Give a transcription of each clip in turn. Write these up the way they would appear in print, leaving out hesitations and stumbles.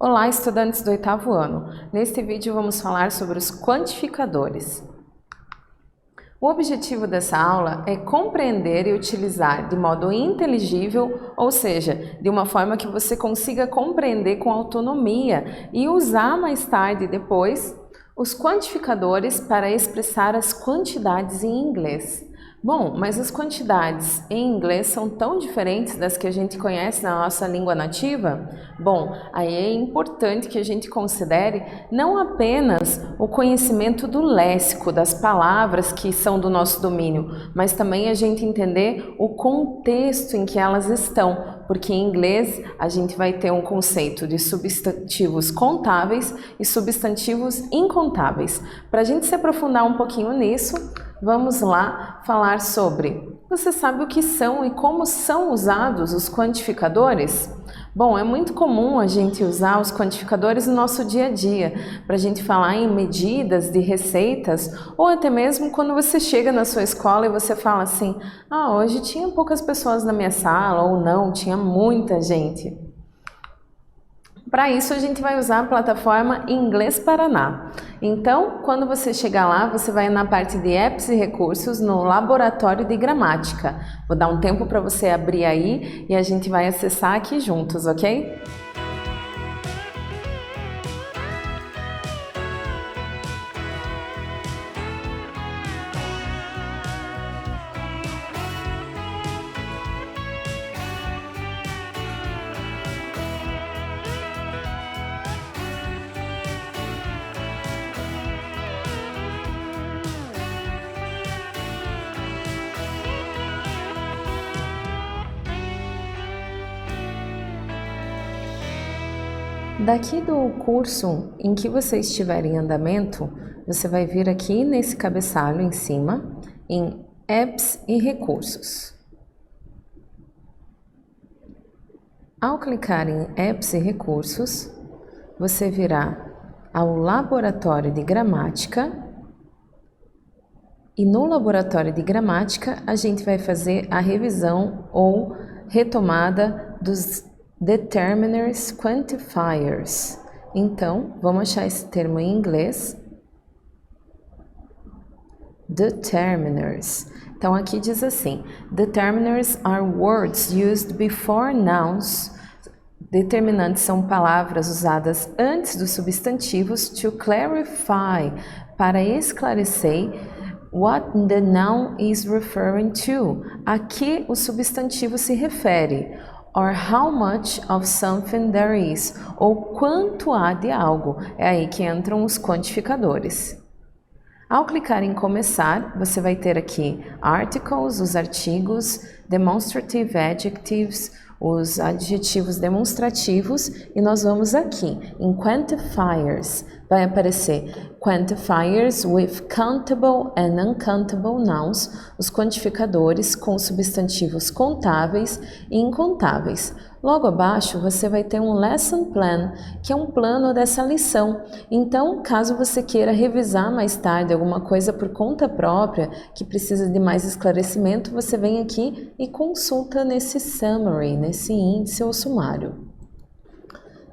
Olá, estudantes do 8º ano. Neste vídeo vamos falar sobre os quantificadores. O objetivo dessa aula é compreender e utilizar de modo inteligível, ou seja, de uma forma que você consiga compreender com autonomia e usar mais tarde e depois os quantificadores para expressar as quantidades em inglês. Bom, mas as quantidades em inglês são tão diferentes das que a gente conhece na nossa língua nativa? Bom, aí é importante que a gente considere não apenas o conhecimento do léxico, das palavras que são do nosso domínio, mas também a gente entender o contexto em que elas estão, porque em inglês a gente vai ter um conceito de substantivos contáveis e substantivos incontáveis. Para a gente se aprofundar um pouquinho nisso, vamos lá falar sobre: você sabe o que são e como são usados os quantificadores? Bom, é muito comum a gente usar os quantificadores no nosso dia a dia, para a gente falar em medidas de receitas, ou até mesmo quando você chega na sua escola e você fala assim: ah, hoje tinha poucas pessoas na minha sala, ou não, tinha muita gente. Para isso, a gente vai usar a plataforma Inglês Paraná. Então, quando você chegar lá, você vai na parte de apps e recursos no laboratório de gramática. Vou dar um tempo para você abrir aí e a gente vai acessar aqui juntos, ok? Daqui do curso em que você estiver em andamento, você vai vir aqui nesse cabeçalho em cima, em Apps e Recursos. Ao clicar em Apps e Recursos, você virá ao Laboratório de Gramática e no Laboratório de Gramática a gente vai fazer a revisão ou retomada dos Determiners, Quantifiers. Então, vamos achar esse termo em inglês. Determiners. Então, aqui diz assim: Determiners are words used before nouns. Determinantes são palavras usadas antes dos substantivos to clarify, para esclarecer what the noun is referring to, a que o substantivo se refere. Or how much of something there is, ou quanto há de algo. É aí que entram os quantificadores. Ao clicar em começar, você vai ter aqui articles, os artigos, demonstrative adjectives, os adjetivos demonstrativos, e nós vamos aqui em quantifiers. Vai aparecer quantifiers with countable and uncountable nouns, os quantificadores com substantivos contáveis e incontáveis. Logo abaixo você vai ter um lesson plan, que é um plano dessa lição. Então, caso você queira revisar mais tarde alguma coisa por conta própria, que precisa de mais esclarecimento, você vem aqui e consulta nesse summary, nesse índice ou sumário.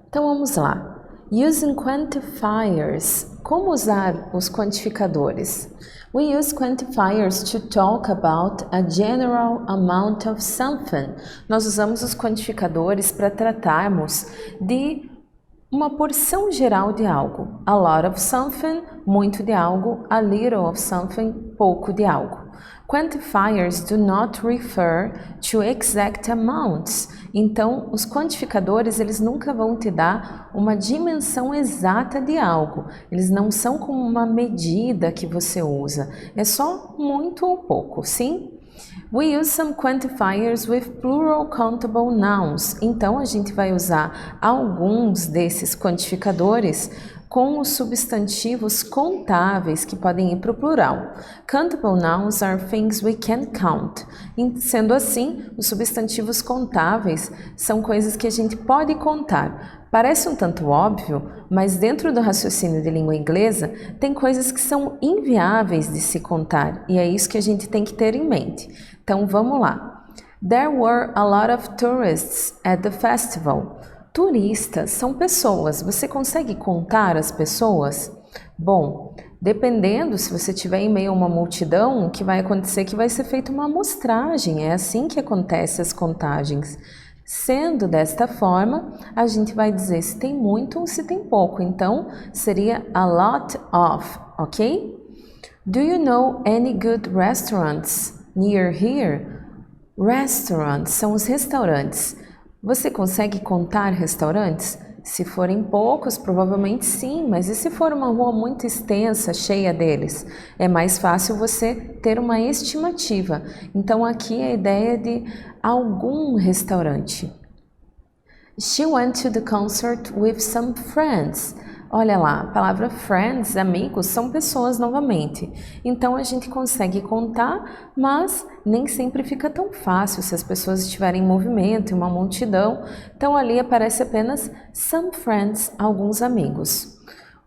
Então vamos lá. Using quantifiers. Como usar os quantificadores? We use quantifiers to talk about a general amount of something. Nós usamos os quantificadores para tratarmos de uma porção geral de algo. A lot of something, muito de algo. A little of something, pouco de algo. Quantifiers do not refer to exact amounts. Então, os quantificadores, eles nunca vão te dar uma dimensão exata de algo. Eles não são como uma medida que você usa. É só muito ou pouco, sim? We use some quantifiers with plural countable nouns. Então, a gente vai usar alguns desses quantificadores com os substantivos contáveis que podem ir para o plural. Countable nouns are things we can count. E, sendo assim, os substantivos contáveis são coisas que a gente pode contar. Parece um tanto óbvio, mas dentro do raciocínio de língua inglesa tem coisas que são inviáveis de se contar, e é isso que a gente tem que ter em mente. Então vamos lá. There were a lot of tourists at the festival. Turistas são pessoas. Você consegue contar as pessoas? Bom, dependendo, se você estiver em meio a uma multidão, o que vai acontecer é que vai ser feita uma amostragem. É assim que acontecem as contagens. Sendo desta forma, a gente vai dizer se tem muito ou se tem pouco. Então, seria a lot of, ok? Do you know any good restaurants near here? Restaurants são os restaurantes. Você consegue contar restaurantes? Se forem poucos, provavelmente sim, mas e se for uma rua muito extensa, cheia deles? É mais fácil você ter uma estimativa. Então aqui é a ideia de algum restaurante. She went to the concert with some friends. Olha lá, a palavra friends, amigos, são pessoas novamente. Então a gente consegue contar, mas nem sempre fica tão fácil se as pessoas estiverem em movimento, em uma multidão. Então ali aparece apenas some friends, alguns amigos.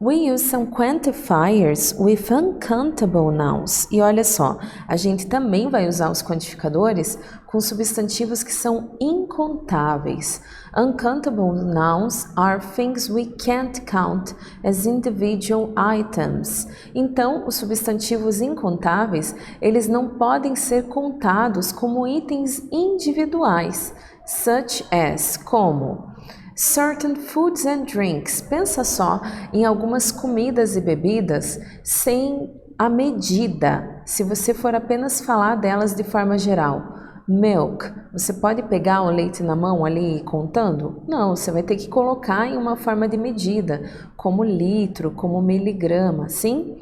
We use some quantifiers with uncountable nouns. E olha só, a gente também vai usar os quantificadores com substantivos que são incontáveis. Uncountable nouns are things we can't count as individual items. Então, os substantivos incontáveis, eles não podem ser contados como itens individuais, such as, como certain foods and drinks. Pensa só em algumas comidas e bebidas sem a medida, se você for apenas falar delas de forma geral. Milk, você pode pegar o leite na mão ali e contando? Não, você vai ter que colocar em uma forma de medida, como litro, como miligrama, sim?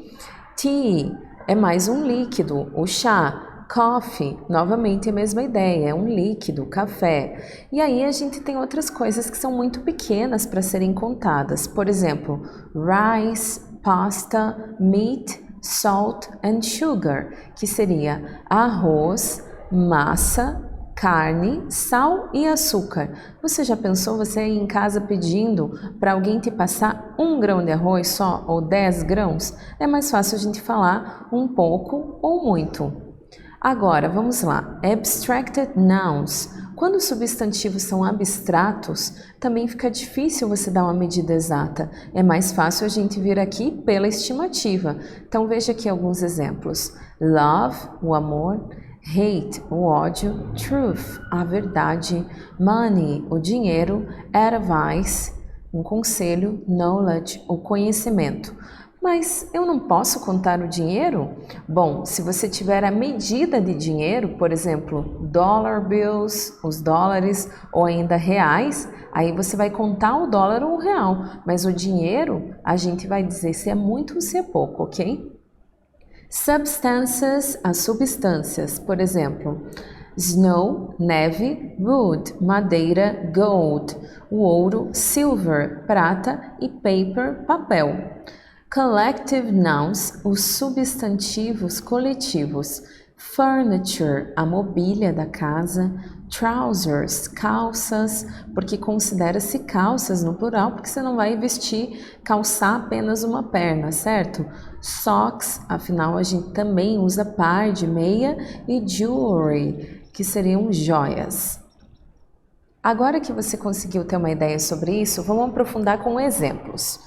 Tea é mais um líquido, o chá. Coffee, novamente a mesma ideia, é um líquido, café. E aí a gente tem outras coisas que são muito pequenas para serem contadas. Por exemplo, rice, pasta, meat, salt and sugar, que seria arroz, massa, carne, sal e açúcar. Você já pensou você ir em casa pedindo para alguém te passar 1 grão de arroz só ou 10 grãos? É mais fácil a gente falar um pouco ou muito. Agora, vamos lá. Abstracted nouns. Quando os substantivos são abstratos, também fica difícil você dar uma medida exata. É mais fácil a gente vir aqui pela estimativa. Então, veja aqui alguns exemplos. Love, o amor. Hate, o ódio. Truth, a verdade. Money, o dinheiro. Advice, um conselho. Knowledge, o conhecimento. Mas eu não posso contar o dinheiro? Bom, se você tiver a medida de dinheiro, por exemplo, dollar bills, os dólares ou ainda reais, aí você vai contar o dólar ou o real. Mas o dinheiro, a gente vai dizer se é muito ou se é pouco, ok? Substances, as substâncias, por exemplo, snow, neve, wood, madeira, gold, o ouro, silver, prata e paper, papel. Collective nouns, os substantivos coletivos. Furniture, a mobília da casa. Trousers, calças, porque considera-se calças no plural, porque você não vai vestir, calçar apenas uma perna, certo? Socks, afinal a gente também usa par de meia. E jewelry, que seriam joias. Agora que você conseguiu ter uma ideia sobre isso, vamos aprofundar com exemplos.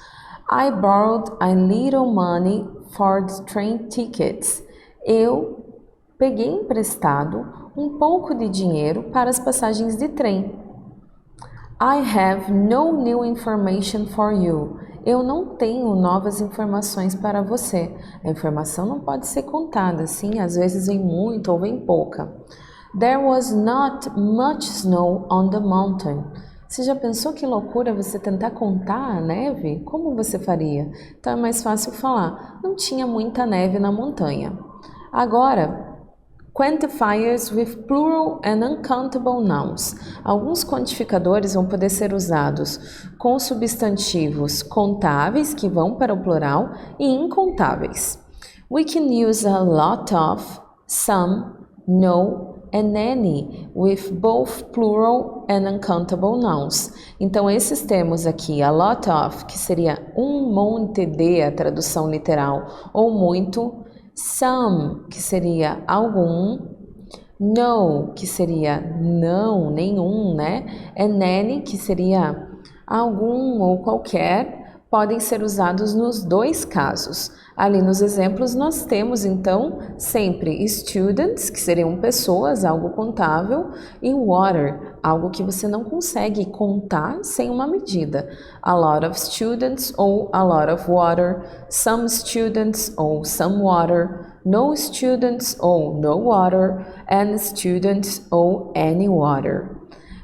I borrowed a little money for the train tickets. Eu peguei emprestado um pouco de dinheiro para as passagens de trem. I have no new information for you. Eu não tenho novas informações para você. A informação não pode ser contada, sim, às vezes vem muito ou vem pouca. There was not much snow on the mountain. Você já pensou que loucura você tentar contar a neve? Como você faria? Então é mais fácil falar, não tinha muita neve na montanha. Agora, quantifiers with plural and uncountable nouns. Alguns quantificadores vão poder ser usados com substantivos contáveis, que vão para o plural, e incontáveis. We can use a lot of, some, no, and any, with both plural and uncountable nouns. Então, esses termos aqui, a lot of, que seria um monte de, a tradução literal, ou muito, some, que seria algum, no, que seria não, nenhum, né? And any, que seria Algum ou qualquer podem ser usados nos dois casos. Ali nos exemplos nós temos então sempre students, que seriam pessoas, algo contável, e water, algo que você não consegue contar sem uma medida. A lot of students ou a lot of water, some students ou some water, no students ou no water, and students ou any water.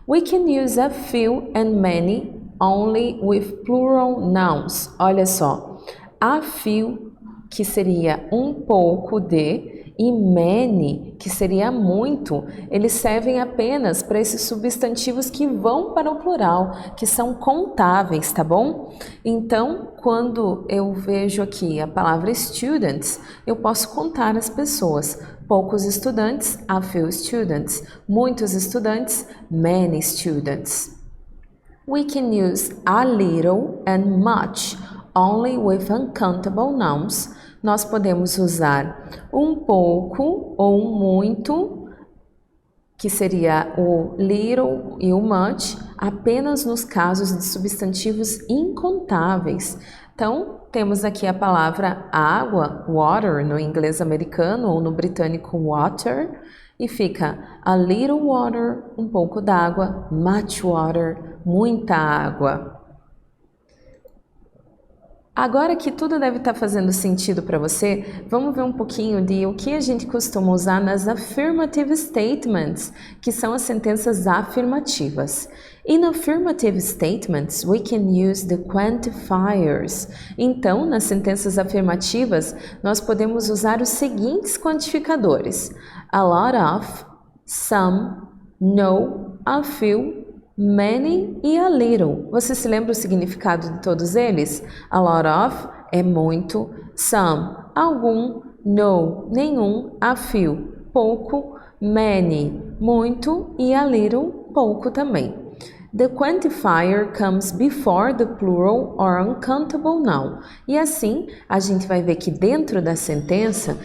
We can use a few and many only with plural nouns. Olha só, a few, que seria um pouco de, e many, que seria muito, eles servem apenas para esses substantivos que vão para o plural, que são contáveis, tá bom? Então, quando eu vejo aqui a palavra students, eu posso contar as pessoas. Poucos estudantes, a few students. Muitos estudantes, many students. We can use a little and much only with uncountable nouns. Nós podemos usar um pouco ou um muito, que seria o little e o much, apenas nos casos de substantivos incontáveis. Então, temos aqui a palavra água, water, no inglês americano ou no britânico water, e fica a little water, um pouco d'água, much water, muita água. Agora que tudo deve estar fazendo sentido para você, vamos ver um pouquinho de o que a gente costuma usar nas affirmative statements, que são as sentenças afirmativas. In affirmative statements, we can use the quantifiers. Então, nas sentenças afirmativas, nós podemos usar os seguintes quantificadores: a lot of, some, no, a few, many e a little. Você se lembra o significado de todos eles? A lot of é muito, some, algum, no, nenhum, a few, pouco, many, muito e a little, pouco também. The quantifier comes before the plural or uncountable noun. E assim, a gente vai ver que dentro da sentença,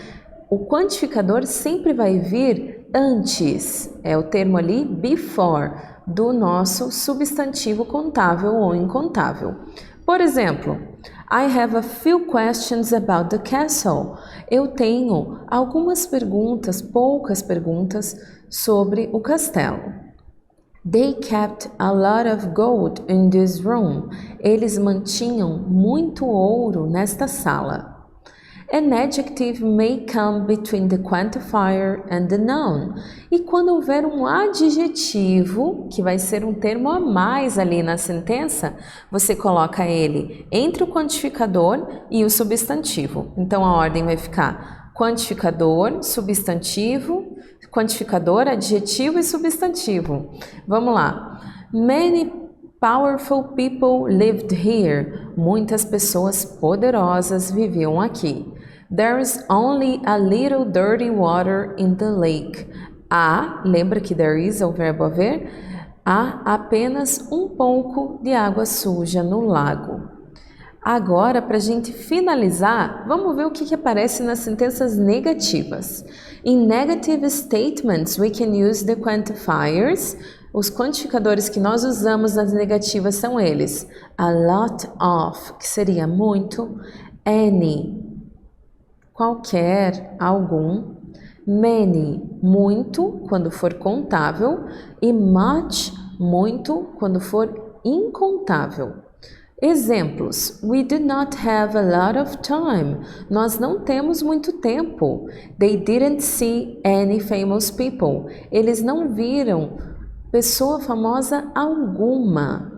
o quantificador sempre vai vir antes, é o termo ali before, do nosso substantivo contável ou incontável. Por exemplo, I have a few questions about the castle. Eu tenho algumas perguntas, poucas perguntas, sobre o castelo. They kept a lot of gold in this room. Eles mantinham muito ouro nesta sala. An adjective may come between the quantifier and the noun. E quando houver um adjetivo, que vai ser um termo a mais ali na sentença, você coloca ele entre o quantificador e o substantivo. Então a ordem vai ficar quantificador, substantivo, quantificador, adjetivo e substantivo. Vamos lá. Many powerful people lived here. Muitas pessoas poderosas viviam aqui. There is only a little dirty water in the lake. Lembra que there is é o verbo haver? Há apenas um pouco de água suja no lago. Agora, para a gente finalizar, vamos ver o que aparece nas sentenças negativas. In negative statements, we can use the quantifiers. Os quantificadores que nós usamos nas negativas são eles: a lot of, que seria muito, any, qualquer, algum, many, muito, quando for contável, e much, muito, quando for incontável. Exemplos: we do not have a lot of time. Nós não temos muito tempo. They didn't see any famous people. Eles não viram pessoa famosa alguma.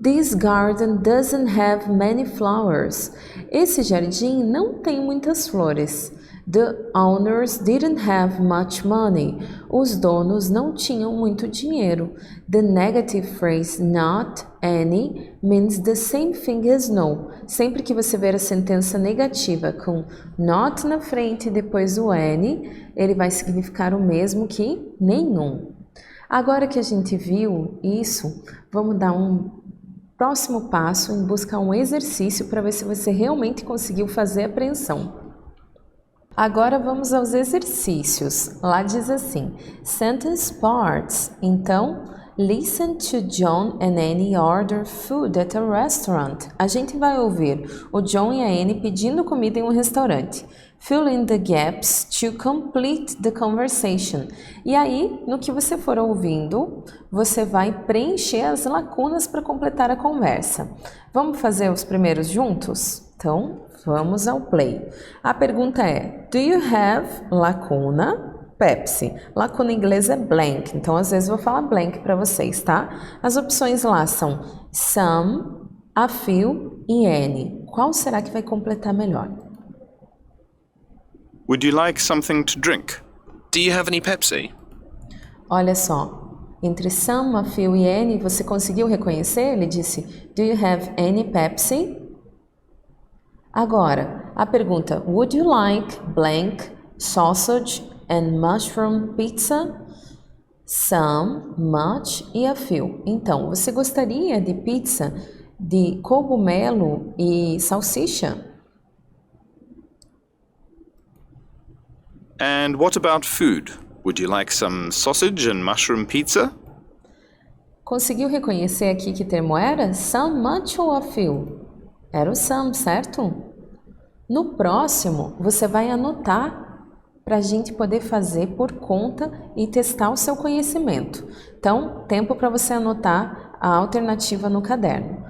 This garden doesn't have many flowers. Esse jardim não tem muitas flores. The owners didn't have much money. Os donos não tinham muito dinheiro. The negative phrase not any means the same thing as no. Sempre que você ver a sentença negativa com not na frente e depois o any, ele vai significar o mesmo que nenhum. Agora que a gente viu isso, vamos dar um próximo passo em buscar um exercício para ver se você realmente conseguiu fazer a apreensão. Agora vamos aos exercícios. Lá diz assim, sentence parts. Então, Listen to John and Annie order food at a restaurant. A gente vai ouvir o John e a Annie pedindo comida em um restaurante. Fill in the gaps to complete the conversation. E aí, no que você for ouvindo, você vai preencher as lacunas para completar a conversa. Vamos fazer os primeiros juntos? Então, vamos ao play. A pergunta é: Do you have lacuna? Pepsi. Lacuna em inglês é blank, então às vezes eu vou falar blank para vocês, tá? As opções lá são some, a few e any. Qual será que vai completar melhor? Would you like something to drink? Do you have any Pepsi? Olha só, entre some, a few e any, você conseguiu reconhecer? Ele disse, do you have any Pepsi? Agora, a pergunta, would you like blank sausage and mushroom pizza? Some, much e a few. Então, você gostaria de pizza de cogumelo e salsicha? And what about food? Would you like some sausage and mushroom pizza? Conseguiu reconhecer aqui que termo era? Some, much ou a few? Era o some, certo? No próximo, você vai anotar para a gente poder fazer por conta e testar o seu conhecimento. Então, tempo para você anotar a alternativa no caderno.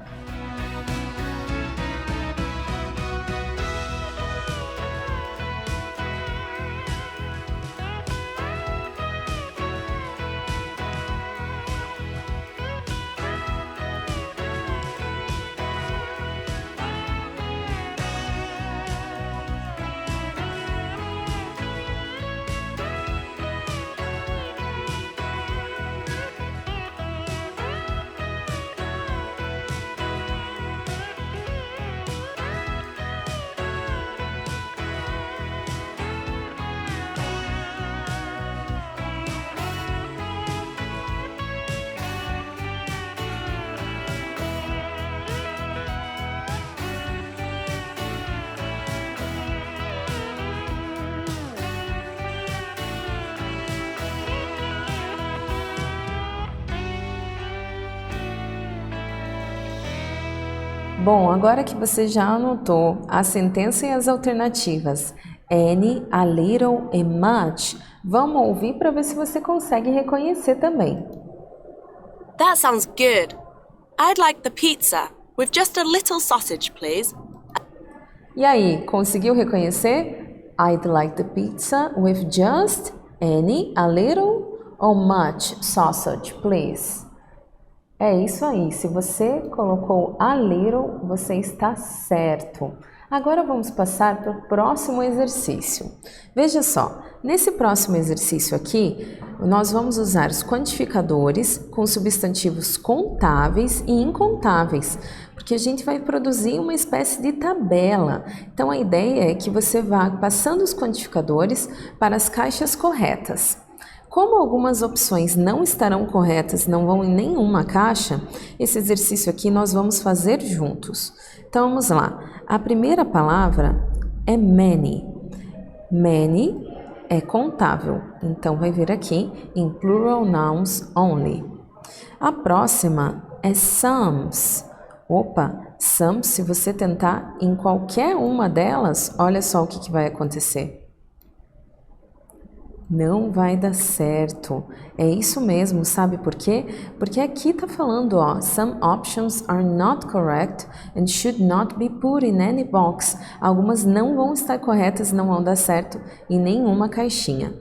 Bom, agora que você já anotou a sentença e as alternativas any, a little e much, vamos ouvir para ver se você consegue reconhecer também. That sounds good. I'd like the pizza with just a little sausage, please. E aí, conseguiu reconhecer? I'd like the pizza with just any, a little or much sausage, please. É isso aí, se você colocou a little, você está certo. Agora vamos passar para o próximo exercício. Veja só, nesse próximo exercício aqui, nós vamos usar os quantificadores com substantivos contáveis e incontáveis, porque a gente vai produzir uma espécie de tabela. Então a ideia é que você vá passando os quantificadores para as caixas corretas. Como algumas opções não estarão corretas, não vão em nenhuma caixa, esse exercício aqui nós vamos fazer juntos. Então vamos lá. A primeira palavra é many. Many é contável, então vai vir aqui em plural nouns only. A próxima é sums. Opa, sums, se você tentar em qualquer uma delas, olha só o que vai acontecer. Não vai dar certo. É isso mesmo, sabe por quê? Porque aqui tá falando, ó, some options are not correct and should not be put in any box. Algumas não vão estar corretas, não vão dar certo em nenhuma caixinha.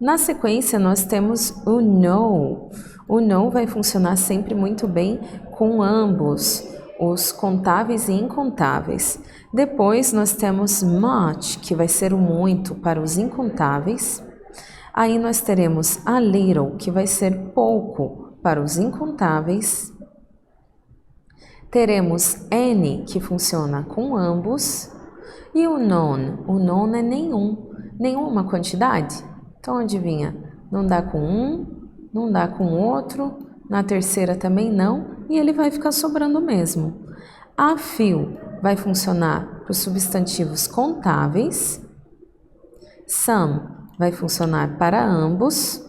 Na sequência, nós temos o no. O no vai funcionar sempre muito bem com ambos, os contáveis e incontáveis. Depois, nós temos much, que vai ser o muito para os incontáveis. Aí nós teremos a little, que vai ser pouco para os incontáveis. Teremos any, que funciona com ambos. E o none é nenhuma quantidade. Então adivinha, não dá com um, não dá com outro, na terceira também não, e ele vai ficar sobrando mesmo. A few vai funcionar para os substantivos contáveis. Some vai funcionar para ambos.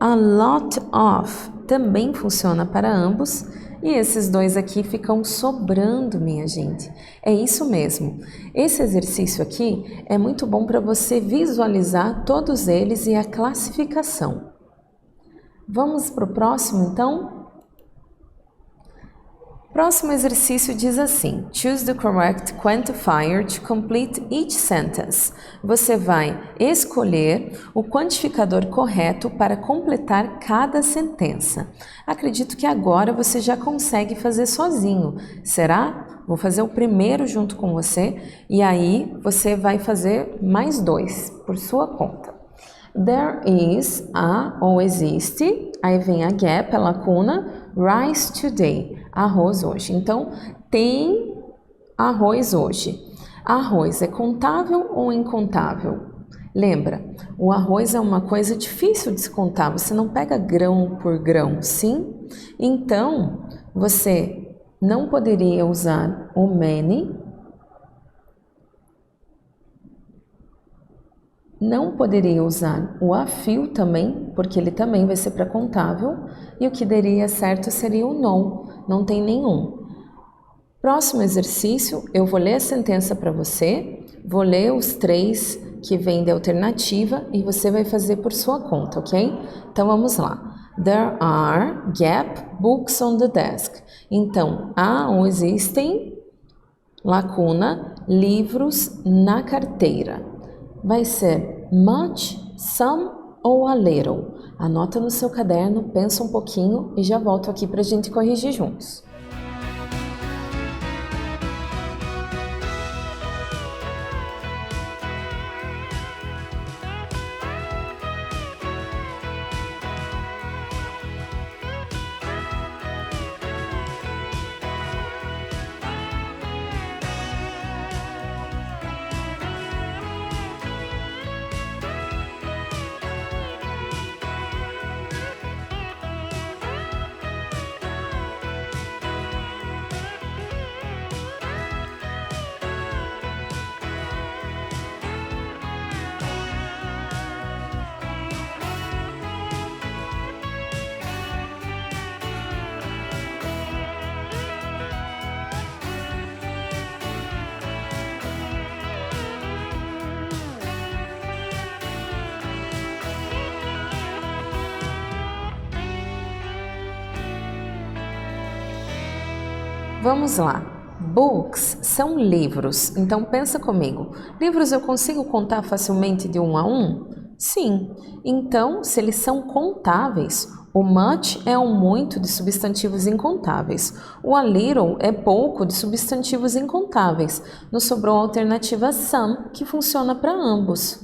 A lot of também funciona para ambos. E esses dois aqui ficam sobrando, minha gente. É isso mesmo. Esse exercício aqui é muito bom para você visualizar todos eles e a classificação. Vamos para o próximo, então? Próximo exercício diz assim: Choose the correct quantifier to complete each sentence. Você vai escolher o quantificador correto para completar cada sentença. Acredito que agora você já consegue fazer sozinho. Será? Vou fazer o primeiro junto com você e aí você vai fazer mais 2 por sua conta. There is ou existe, aí vem a gap, a lacuna, rice today, arroz hoje. Então, tem arroz hoje. Arroz é contável ou incontável? Lembra, o arroz é uma coisa difícil de se contar, você não pega grão por grão, sim? Então, você não poderia usar o many, não poderia usar o a few também, porque ele também vai ser para contável, e o que daria certo seria o no, não tem nenhum. Próximo exercício, eu vou ler a sentença para você, vou ler os 3 que vêm de alternativa e você vai fazer por sua conta, ok? Então vamos lá. There are books on the desk. Então, há ou existem, lacuna, livros na carteira. Vai ser much, some ou a little. Anota no seu caderno, pensa um pouquinho e já volto aqui para a gente corrigir juntos. Vamos lá. Books são livros, então pensa comigo. Livros eu consigo contar facilmente de 1 a 1? Sim. Então, se eles são contáveis, o much é um muito de substantivos incontáveis. O a little é pouco de substantivos incontáveis. Nos sobrou a alternativa some, que funciona para ambos.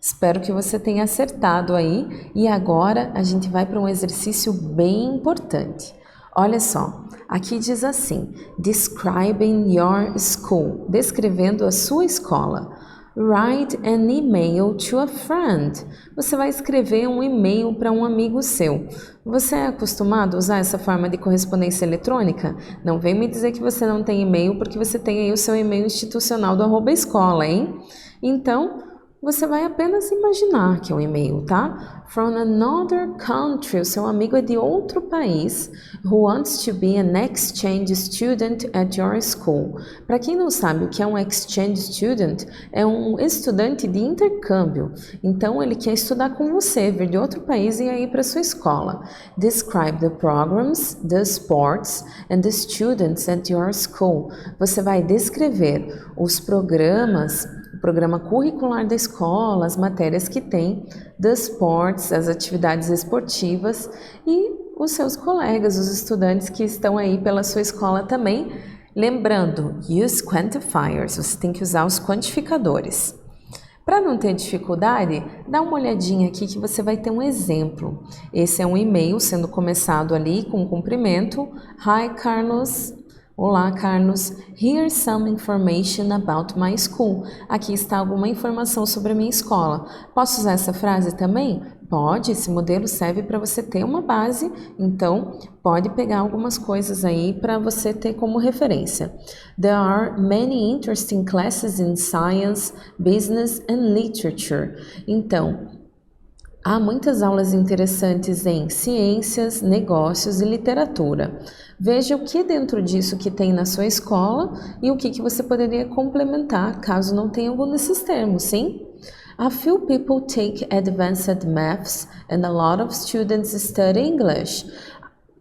Espero que você tenha acertado aí. E agora a gente vai para um exercício bem importante. Olha só, aqui diz assim, describing your school, descrevendo a sua escola. Write an email to a friend. Você vai escrever um e-mail para um amigo seu. Você é acostumado a usar essa forma de correspondência eletrônica? Não vem me dizer que você não tem e-mail porque você tem aí o seu e-mail institucional do @escola, hein? Então, você vai apenas imaginar que é um e-mail, tá? From another country, o seu amigo é de outro país, who wants to be an exchange student at your school. Para quem não sabe o que é um exchange student, é um estudante de intercâmbio. Então, ele quer estudar com você, vir de outro país e ir para sua escola. Describe the programs, the sports and the students at your school. Você vai descrever os programas, o programa curricular da escola, as matérias que tem, the sports, as atividades esportivas e os seus colegas, os estudantes que estão aí pela sua escola também. Lembrando, use quantifiers, você tem que usar os quantificadores. Para não ter dificuldade, dá uma olhadinha aqui que você vai ter um exemplo. Esse é um e-mail sendo começado ali com um cumprimento. Hi, Carlos. Olá, Carlos. Here's some information about my school. Aqui está alguma informação sobre a minha escola. Posso usar essa frase também? Pode, esse modelo serve para você ter uma base, então pode pegar algumas coisas aí para você ter como referência. There are many interesting classes in science, business and literature. Então, Há muitas aulas interessantes em ciências, negócios e literatura. Veja o que dentro disso que tem na sua escola e o que você poderia complementar caso não tenha algum desses termos, sim? A few people take advanced maths and a lot of students study English.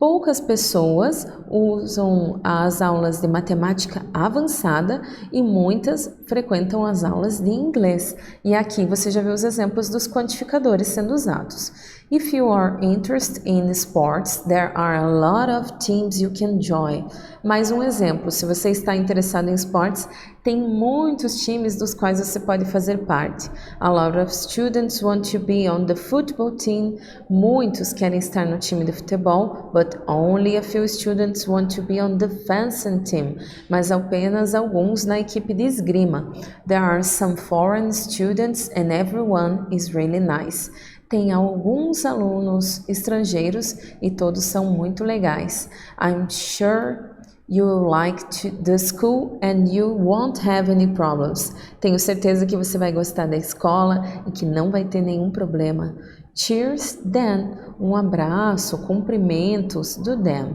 Poucas pessoas usam as aulas de matemática avançada e muitas frequentam as aulas de inglês. E aqui você já viu os exemplos dos quantificadores sendo usados. If you are interested in sports, there are a lot of teams you can join. Mais um exemplo, se você está interessado em esportes, tem muitos times dos quais você pode fazer parte. A lot of students want to be on the football team. Muitos querem estar no time de futebol, but only a few students want to be on the fencing team. Mas apenas alguns na equipe de esgrima. There are some foreign students and everyone is really nice. Tem alguns alunos estrangeiros e todos são muito legais. I'm sure you like the school and you won't have any problems. Tenho certeza que você vai gostar da escola e que não vai ter nenhum problema. Cheers, Dan. Um abraço, cumprimentos do Dan.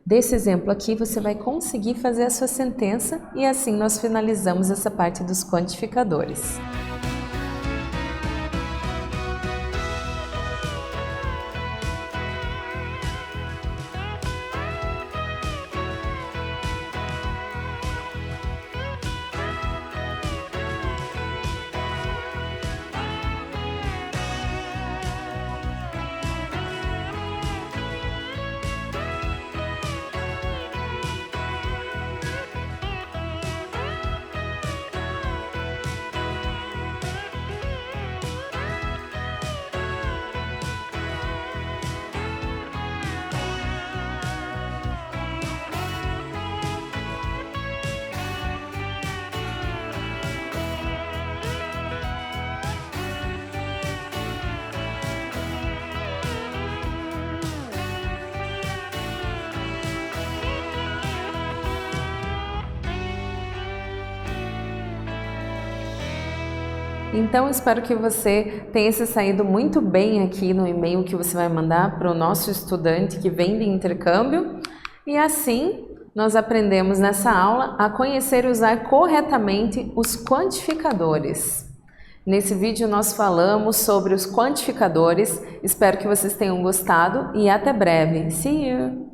Desse exemplo aqui você vai conseguir fazer a sua sentença e assim nós finalizamos essa parte dos quantificadores. Então, espero que você tenha se saído muito bem aqui no e-mail que você vai mandar para o nosso estudante que vem de intercâmbio. E assim, nós aprendemos nessa aula a conhecer e usar corretamente os quantificadores. Nesse vídeo nós falamos sobre os quantificadores. Espero que vocês tenham gostado e até breve. See you!